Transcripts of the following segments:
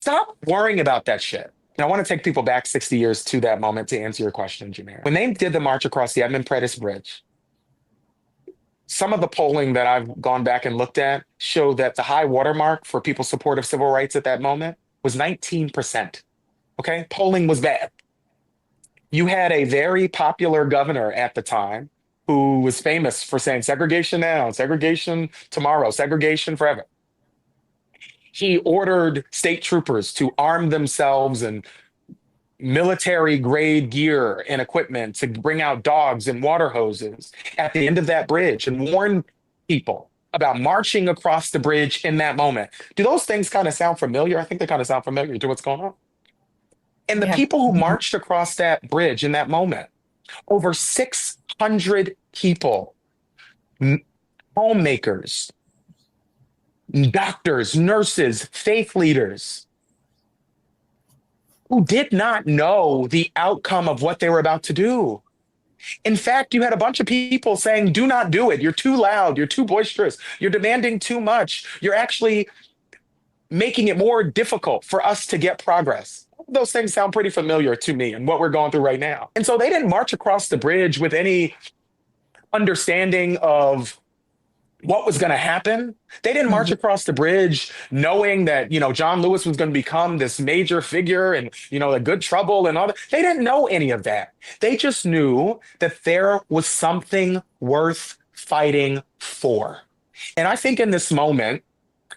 Stop worrying about that shit. And I want to take people back 60 years to that moment to answer your question, Jameer. When they did the march across the Edmund Pettus Bridge, some of the polling that I've gone back and looked at show that the high watermark for people's support of civil rights at that moment was 19%. Okay. Polling was bad. You had a very popular governor at the time who was famous for saying segregation now, segregation tomorrow, segregation forever. He ordered state troopers to arm themselves and military grade gear and equipment to bring out dogs and water hoses at the end of that bridge and warn people about marching across the bridge in that moment. Do those things kind of sound familiar? I think they kind of sound familiar to what's going on. And the Yeah. people who marched across that bridge in that moment, over 600 people, homemakers, doctors, nurses, faith leaders, who did not know the outcome of what they were about to do. In fact, you had a bunch of people saying, do not do it. You're too loud. You're too boisterous. You're demanding too much. You're actually making it more difficult for us to get progress. Those things sound pretty familiar to me and what we're going through right now. And so they didn't march across the bridge with any understanding of what was going to happen. They didn't march Mhm. across the bridge knowing that, John Lewis was going to become this major figure and, the good trouble and all that. They didn't know any of that. They just knew that there was something worth fighting for. And I think in this moment,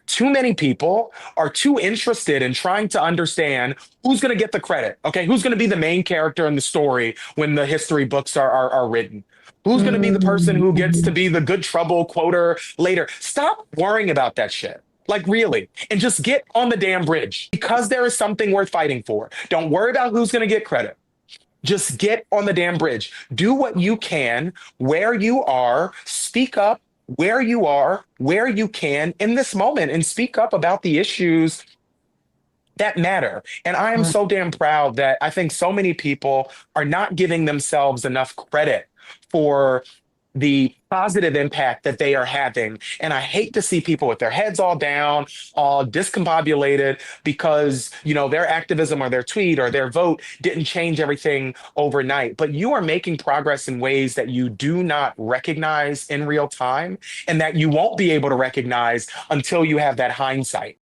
too many people are too interested in trying to understand who's going to get the credit. Okay. Who's going to be the main character in the story when the history books are written? Who's going to be the person who gets to Mhm. be the good trouble quoter later? Stop worrying about that shit. Like, really. And just get on the damn bridge because there is something worth fighting for. Don't worry about who's going to get credit. Just get on the damn bridge. Do what you can where you are. Speak up where you are, where you can in this moment, and speak up about the issues that matter. And I am so damn proud that I think so many people are not giving themselves enough credit for the positive impact that they are having. And I hate to see people with their heads all down, all discombobulated because, their activism or their tweet or their vote didn't change everything overnight. But you are making progress in ways that you do not recognize in real time and that you won't be able to recognize until you have that hindsight.